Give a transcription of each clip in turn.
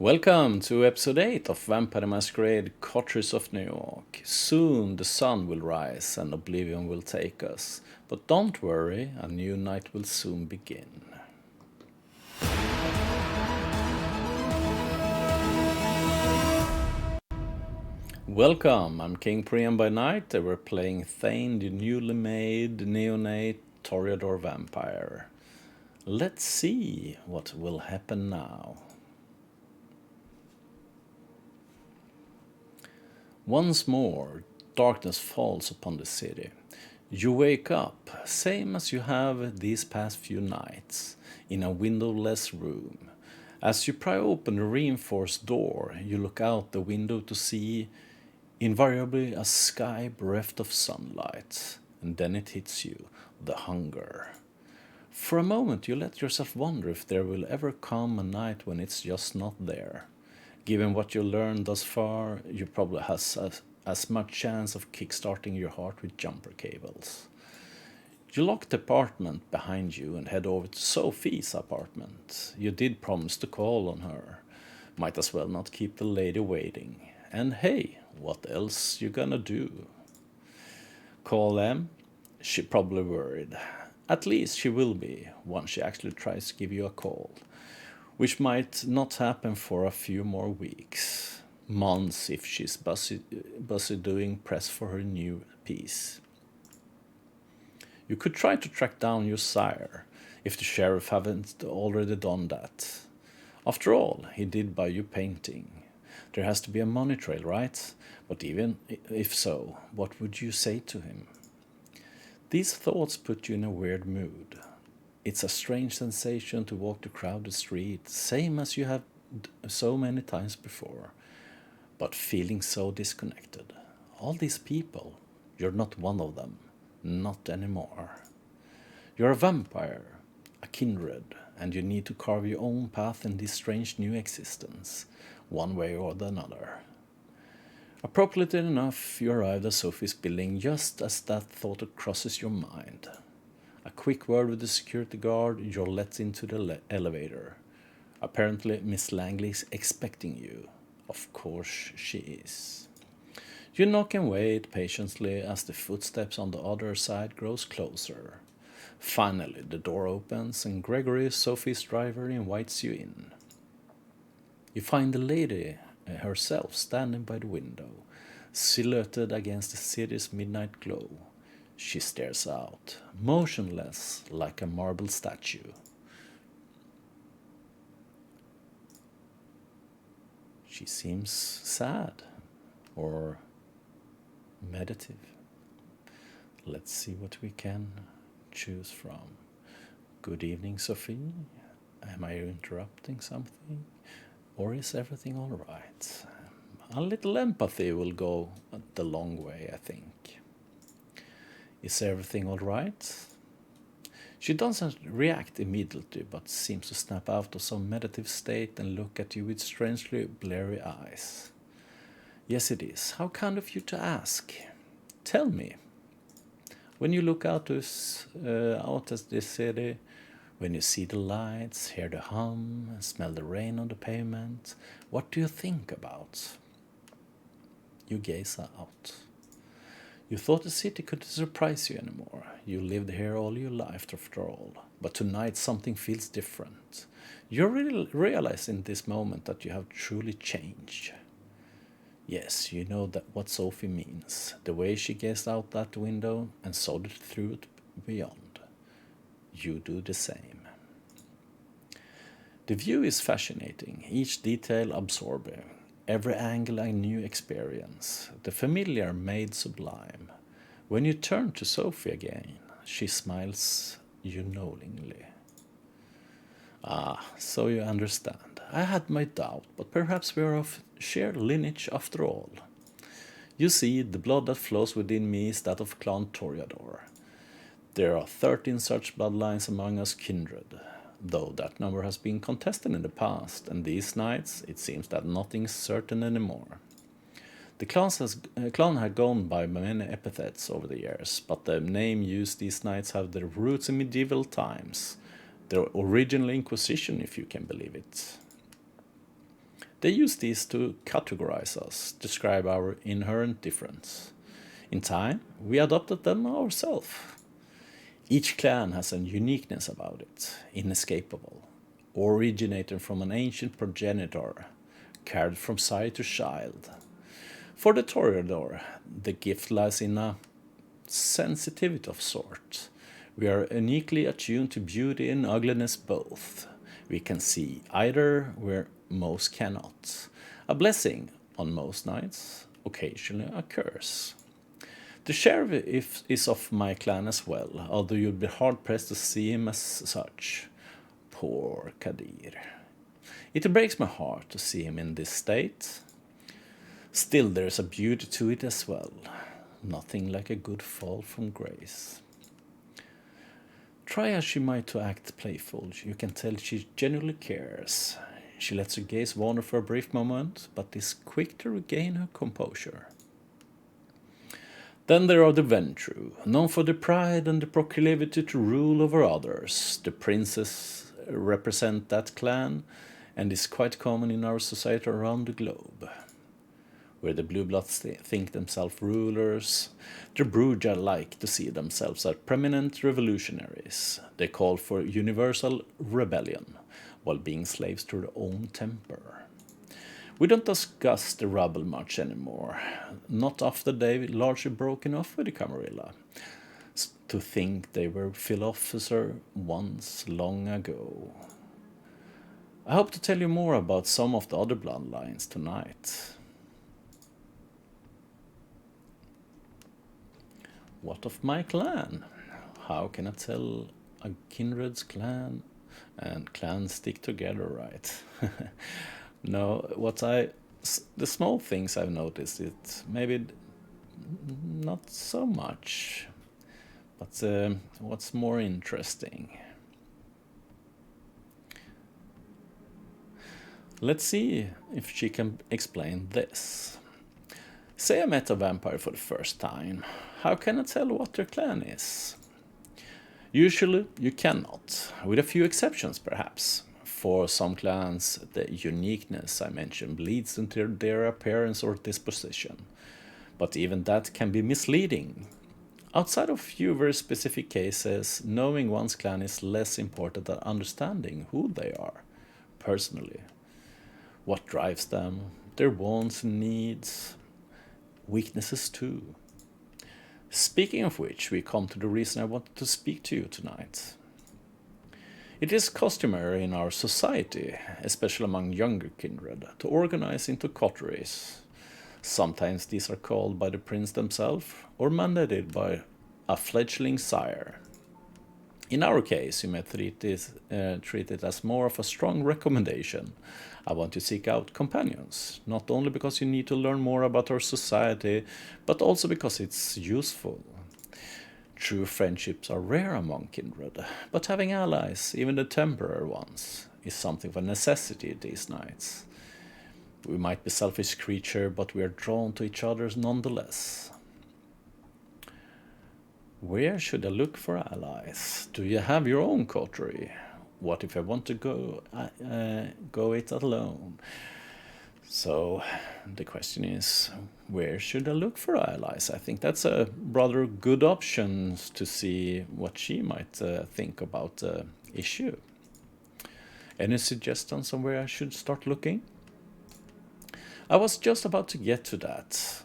Welcome to episode 8 of Vampire Masquerade Coteries of New York. Soon the sun will rise and oblivion will take us. But don't worry, a new night will soon begin. Welcome, I'm King Priam by night and we're playing Thane, the newly made neonate Toreador vampire. Let's see what will happen now. Once more, darkness falls upon the city. You wake up, same as you have these past few nights, in a windowless room. As you pry open the reinforced door, you look out the window to see, invariably, a sky bereft of sunlight. And then it hits you, the hunger. For a moment you let yourself wonder if there will ever come a night when it's just not there. Given what you learned thus far, you probably have as much chance of kickstarting your heart with jumper cables. You lock the apartment behind you and head over to Sophie's apartment. You did promise to call on her. Might as well not keep the lady waiting. And hey, what else you gonna do? Call them? She probably worried. At least she will be, once she actually tries to give you a call. Which might not happen for a few more weeks, months if she's busy doing press for her new piece. You could try to track down your sire, if the sheriff haven't already done that. After all, he did buy you painting. There has to be a money trail, right? But even if so, what would you say to him? These thoughts put you in a weird mood. It's a strange sensation to walk the crowded street, same as you have so many times before, but feeling so disconnected. All these people, you're not one of them, not anymore. You're a vampire, a kindred, and you need to carve your own path in this strange new existence, one way or another. Appropriately enough, you arrive at Sophie's building just as that thought crosses your mind. A quick word with the security guard, you're let into the elevator. Apparently, Miss Langley is expecting you. Of course she is. You knock and wait patiently as the footsteps on the other side grows closer. Finally, the door opens and Gregory, Sophie's driver, invites you in. You find the lady herself standing by the window, silhouetted against the city's midnight glow. She stares out, motionless like a marble statue. She seems sad or meditative. Let's see what we can choose from. Good evening, Sophie. Am I interrupting something? Or is everything all right? A little empathy will go the long way, I think. Is everything all right? She doesn't react immediately, but seems to snap out of some meditative state and look at you with strangely blurry eyes. Yes, it is. How kind of you to ask. Tell me, when you look out at this city, when you see the lights, hear the hum, smell the rain on the pavement, what do you think about? You gaze out. You thought the city couldn't surprise you anymore. You lived here all your life after all. But tonight something feels different. You realize in this moment that you have truly changed. Yes, you know that what Sophie means. The way she gazed out that window and saw it through it beyond. You do the same. The view is fascinating, each detail absorbing. Every angle a new experience, the familiar made sublime. When you turn to Sophie again, she smiles you knowingly. Ah, so you understand. I had my doubt, but perhaps we are of shared lineage after all. You see, the blood that flows within me is that of Clan Toreador. There are 13 such bloodlines among us kindred, though that number has been contested in the past, and these nights it seems that nothing is certain anymore. The clan had gone by many epithets over the years, but the name used these nights have their roots in medieval times, the original Inquisition, if you can believe it. They use these to categorize us, describe our inherent difference. In time, we adopted them ourselves. Each clan has a uniqueness about it, inescapable, originating from an ancient progenitor, carried from sire to child. For the Toreador, the gift lies in a sensitivity of sort. We are uniquely attuned to beauty and ugliness both. We can see either where most cannot. A blessing on most nights, occasionally a curse. The sheriff is of my clan as well, although you'd be hard-pressed to see him as such. Poor Kadir. It breaks my heart to see him in this state. Still, there's a beauty to it as well. Nothing like a good fall from grace. Try as she might to act playful, you can tell she genuinely cares. She lets her gaze wander for a brief moment, but is quick to regain her composure. Then there are the Ventru, known for their pride and the proclivity to rule over others. The princes represent that clan, and is quite common in our society around the globe. Where the blue bloods think themselves rulers, the Bruja like to see themselves as preeminent revolutionaries. They call for universal rebellion, while being slaves to their own temper. We don't discuss the rubble much anymore, not after they've largely broken off with the Camarilla. To think they were field officer once long ago. I hope to tell you more about some of the other bloodlines tonight. What of my clan? How can I tell a kindred's clan and clans stick together, right? No, the small things I've noticed, it maybe not so much, but what's more interesting? Let's see if she can explain this. Say I met a vampire for the first time. How can I tell what their clan is? Usually you cannot, with a few exceptions perhaps. For some clans, the uniqueness I mentioned bleeds into their appearance or disposition. But even that can be misleading. Outside of few very specific cases, knowing one's clan is less important than understanding who they are, personally. What drives them, their wants and needs, weaknesses too. Speaking of which, we come to the reason I wanted to speak to you tonight. It is customary in our society, especially among younger kindred, to organize into coteries. Sometimes these are called by the prince themselves or mandated by a fledgling sire. In our case, you may treat it as more of a strong recommendation. I want to seek out companions, not only because you need to learn more about our society, but also because it's useful. True friendships are rare among kindred, but having allies, even the temporary ones, is something of a necessity these nights. We might be selfish creatures, but we are drawn to each other nonetheless. Where should I look for allies? Do you have your own coterie? What if I want to go it alone? So the question is, where should I look for allies? I think that's a rather good option to see what she might think about the issue. Any suggestions on where I should start looking? I was just about to get to that.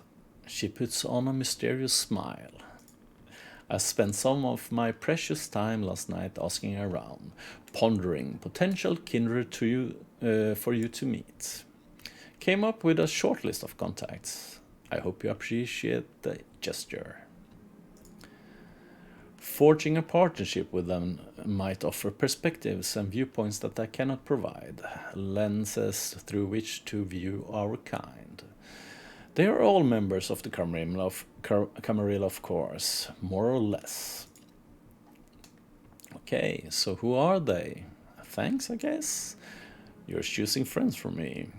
She puts on a mysterious smile. I spent some of my precious time last night asking around, pondering potential kindred for you to meet. Came up with a short list of contacts. I hope you appreciate the gesture. Forging a partnership with them might offer perspectives and viewpoints that I cannot provide, lenses through which to view our kind. They are all members of the Camarilla, of course, more or less. Okay, so who are they? Thanks, I guess. You're choosing friends for me.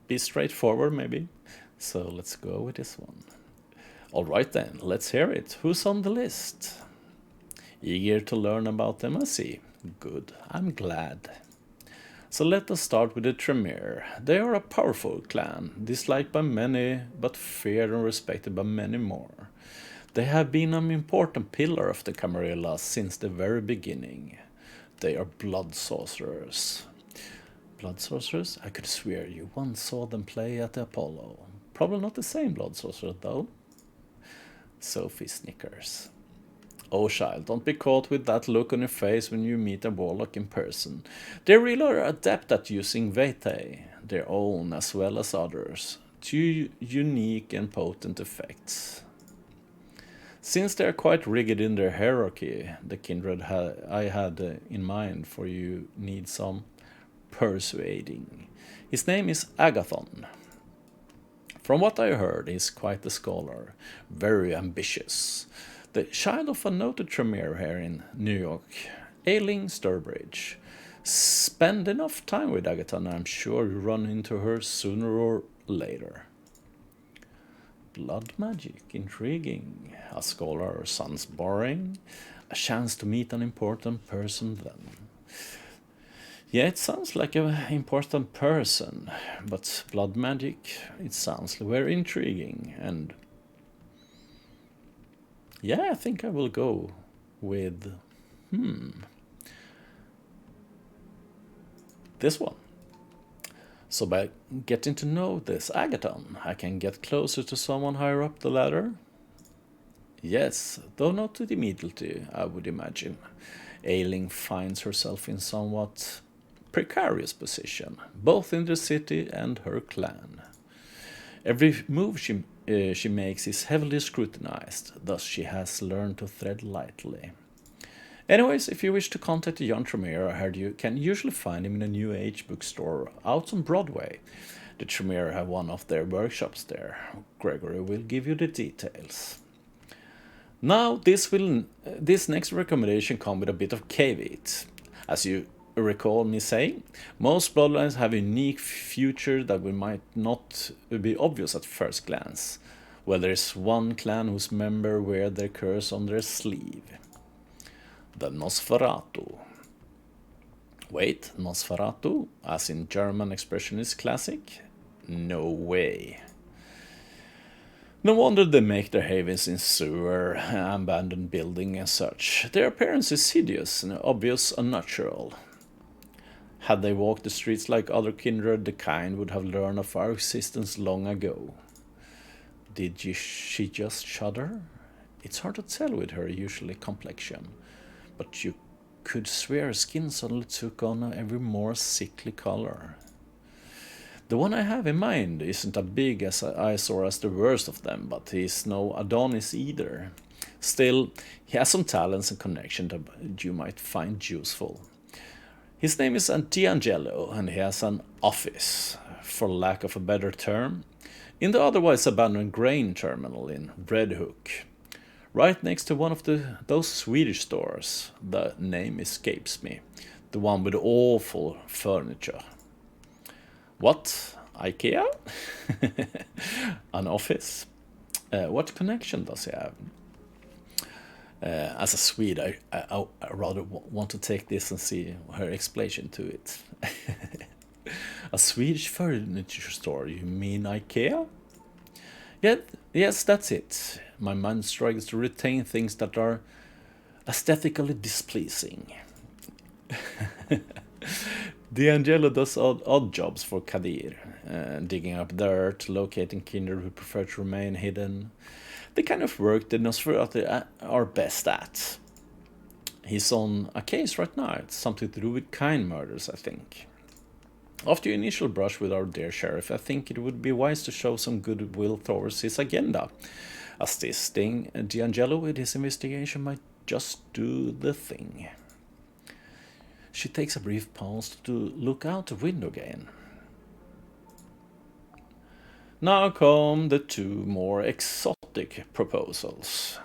Be straightforward, maybe. So let's go with this one. All right then, let's hear it. Who's on the list? Eager to learn about them, I see. Good, I'm glad. So let us start with the Tremere. They are a powerful clan, disliked by many, but feared and respected by many more. They have been an important pillar of the Camarilla since the very beginning. They are blood sorcerers. Blood sorcerers? I could swear you once saw them play at the Apollo. Probably not the same blood sorcerer though. Sophie snickers. Oh child, don't be caught with that look on your face when you meet a warlock in person. They really are adept at using VtM, their own as well as others, to unique and potent effects. Since they are quite rigid in their hierarchy, the kindred I had in mind for you need some persuading. His name is Agathon. From what I heard, he is quite a scholar, very ambitious. The child of a noted Tremere here in New York, Aileen Sturbridge. Spend enough time with Agathon, I'm sure you run into her sooner or later. Blood magic, intriguing. A scholar sounds boring. A chance to meet an important person then. Yeah, it sounds like an important person, but blood magic, it sounds very intriguing. And yeah, I think I will go with this one. So by getting to know this Agathon, I can get closer to someone higher up the ladder? Yes, though not immediately, I would imagine. Aileen finds herself in somewhat precarious position, both in the city and her clan. Every move she makes is heavily scrutinized, thus she has learned to tread lightly. Anyways, if you wish to contact the young Tremere, I heard you can usually find him in a New Age bookstore out on Broadway. The Tremere have one of their workshops there. Gregory will give you the details. Now, this next recommendation comes with a bit of caveat. As you recall me saying, most bloodlines have a unique feature that might not be obvious at first glance. Well, there is one clan whose member wear their curse on their sleeve. The Nosferatu. Wait, Nosferatu, as in German expressionist classic? No way. No wonder they make their havens in sewer, abandoned building and such. Their appearance is hideous and obvious unnatural. Had they walked the streets like other kindred, the kind would have learned of our existence long ago. Did she just shudder? It's hard to tell with her usually complexion, but you could swear her skin suddenly took on an ever more sickly color. The one I have in mind isn't as big as eyesore as the worst of them, but he's no Adonis either. Still, he has some talents and connection that you might find useful. His name is D'Angelo, and he has an office, for lack of a better term, in the otherwise abandoned grain terminal in Red Hook, right next to one of those Swedish stores. The name escapes me, the one with awful furniture. What? IKEA? An office? What connection does he have? As a Swede, I rather want to take this and see her explanation to it. A Swedish furniture store, you mean IKEA? Yes, that's it. My mind struggles to retain things that are aesthetically displeasing. D'Angelo does odd jobs for Kadir, digging up dirt, locating kindred who prefer to remain hidden. The kind of work the Nosferatu are best at. He's on a case right now. It's something to do with kind murders, I think. After your initial brush with our dear sheriff, I think it would be wise to show some goodwill towards his agenda. Assisting D'Angelo with his investigation might just do the thing. She takes a brief pause to look out the window again. Now come the two more exotic proposals.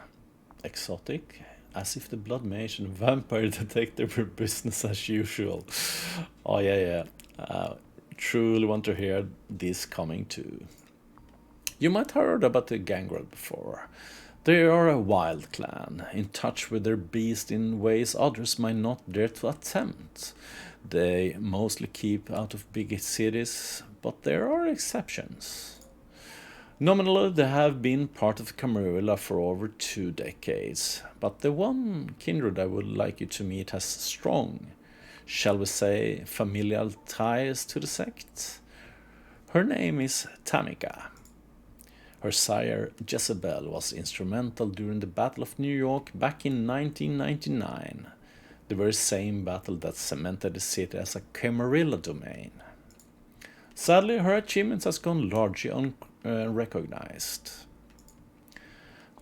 Exotic? As if the blood mage and vampire detective were business as usual. Oh yeah. Truly want to hear this coming too. You might have heard about the Gangrel before. They are a wild clan, in touch with their beast in ways others might not dare to attempt. They mostly keep out of big cities, but there are exceptions. Nominally, they have been part of Camarilla for over 2 decades, but the one kindred I would like you to meet has strong, shall we say, familial ties to the sect. Her name is Tamika. Her sire, Jezebel, was instrumental during the Battle of New York back in 1999, the very same battle that cemented the city as a Camarilla domain. Sadly, her achievements has gone largely unrecognized.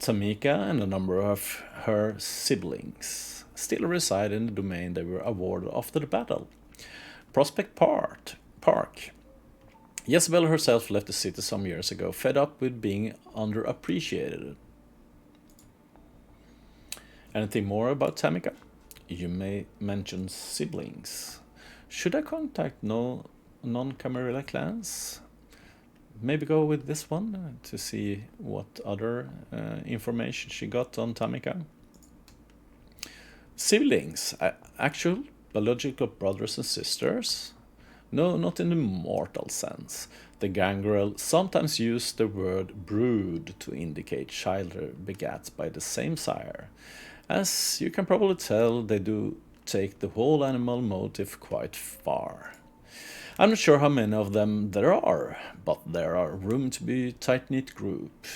Tamika and a number of her siblings still reside in the domain they were awarded after the battle. Prospect Park. Jezebel herself left the city some years ago, fed up with being underappreciated. Anything more about Tamika? You may mention siblings. Should I contact non-Camarilla clans? Maybe go with this one to see what other information she got on Tamika. Siblings, actual biological brothers and sisters? No, not in the mortal sense. The gangrel sometimes use the word brood to indicate child begat by the same sire. As you can probably tell, they do take the whole animal motif quite far. I'm not sure how many of them there are, but there are room to be a tight-knit group.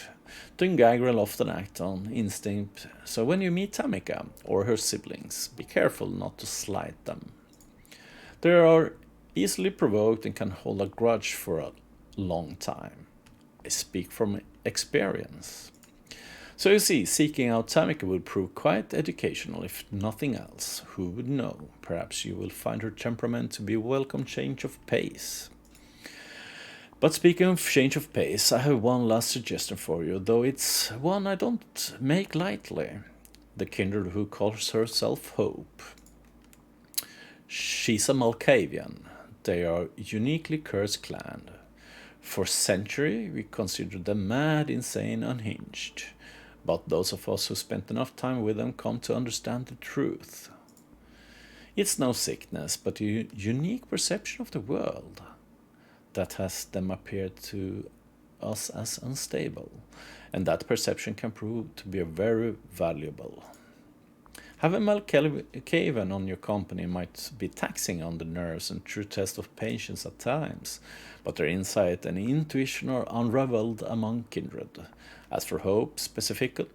The gangrel often act on instinct, so when you meet Tamika or her siblings, be careful not to slight them. They are easily provoked and can hold a grudge for a long time. I speak from experience. So you see, seeking out Tamika would prove quite educational, if nothing else. Who would know? Perhaps you will find her temperament to be a welcome change of pace. But speaking of change of pace, I have one last suggestion for you, though it's one I don't make lightly. The kindred who calls herself Hope. She's a Malkavian. They are uniquely cursed clan. For centuries, we considered them mad, insane, unhinged. But those of us who spent enough time with them come to understand the truth. It's no sickness, but a unique perception of the world that has them appear to us as unstable, and that perception can prove to be very valuable. Having Malkavian on your company might be taxing on the nerves and true test of patience at times, but their insight and intuition are unraveled among kindred. As for Hope specifically,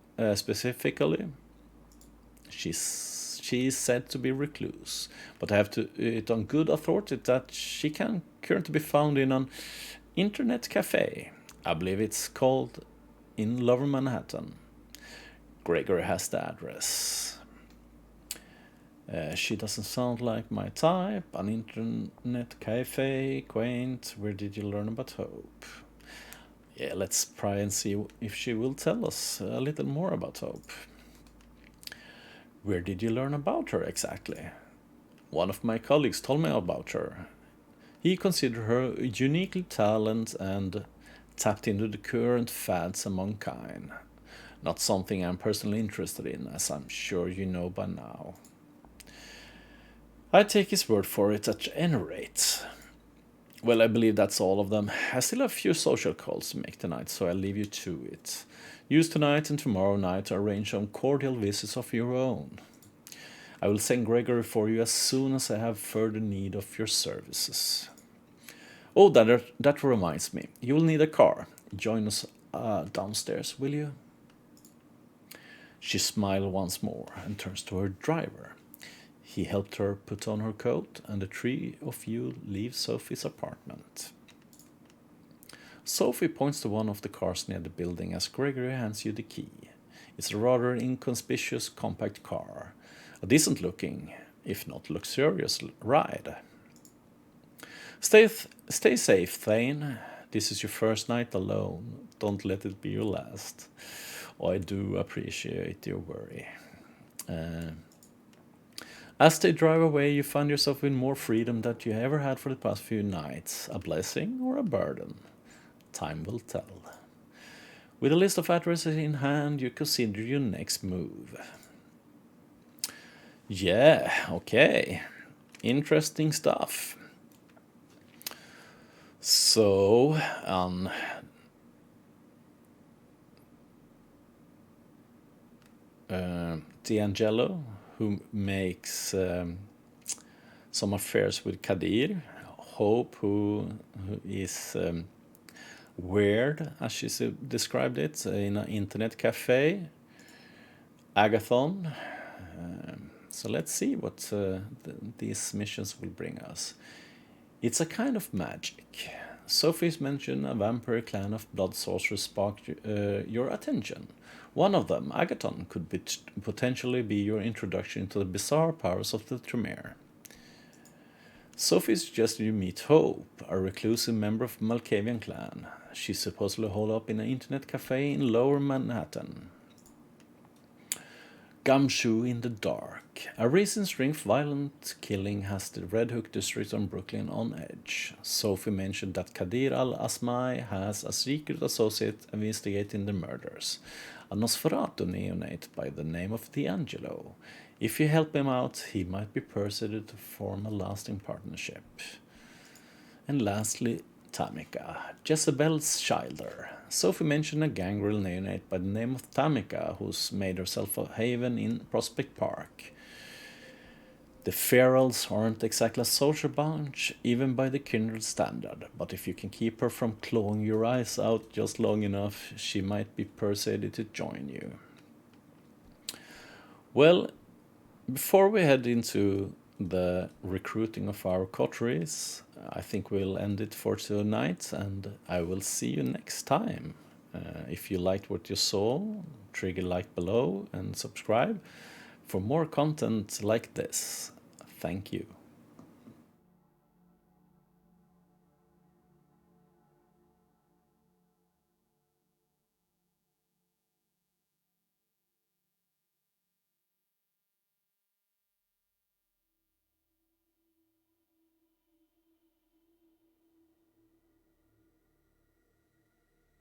she is said to be recluse, but I have it on good authority that she can currently be found in an internet cafe. I believe it's called in Lower Manhattan. Gregory has the address. She doesn't sound like my type. An internet cafe, quaint. Where did you learn about Hope? Yeah, let's try and see if she will tell us a little more about Hope. Where did you learn about her exactly? One of my colleagues told me about her. He considered her uniquely talented and tapped into the current fads among kind. Not something I'm personally interested in, as I'm sure you know by now. I take his word for it at any rate. Well, I believe that's all of them. I still have a few social calls to make tonight, so I'll leave you to it. Use tonight and tomorrow night to arrange some cordial visits of your own. I will send Gregory for you as soon as I have further need of your services. Oh, that reminds me. You will need a car. Join us downstairs, will you? She smiled once more and turns to her driver. He helped her put on her coat, and the three of you leave Sophie's apartment. Sophie points to one of the cars near the building as Gregory hands you the key. It's a rather inconspicuous compact car. A decent-looking, if not luxurious, ride. Stay safe, Thane. This is your first night alone. Don't let it be your last. Oh, I do appreciate your worry. As they drive away, you find yourself with more freedom than you ever had for the past few nights. A blessing or a burden? Time will tell. With a list of addresses in hand, you consider your next move. Yeah, okay. interesting stuff. So, D'Angelo, who makes some affairs with Kadir, Hope, who is weird, as she described it, in an internet cafe, Agathon. So let's see what these missions will bring us. It's a kind of magic. Sophie's mentioned a vampire clan of blood sorcerers sparked your attention. One of them, Agathon, could potentially be your introduction to the bizarre powers of the Tremere. Sophie suggested you meet Hope, a reclusive member of the Malkavian clan. She's supposedly holed up in an internet cafe in Lower Manhattan. Gumshoe in the Dark. A recent string of violent killing has the Red Hook district on Brooklyn on edge. Sophie mentioned that Kadir al-Asmai has a secret associate investigating the murders, a Nosferatu neonate by the name of D'Angelo. If you help him out, he might be persuaded to form a lasting partnership. And lastly, Tamika, Jezebel's Childer. Sophie mentioned a gangrel neonate by the name of Tamika, who's made herself a haven in Prospect Park. The ferals aren't exactly a social bunch, even by the kindred standard, but if you can keep her from clawing your eyes out just long enough, she might be persuaded to join you. Well, before we head into the recruiting of our coteries, I think we'll end it for tonight, and I will see you next time. If you liked what you saw, trigger like below and subscribe for more content like this. Thank you.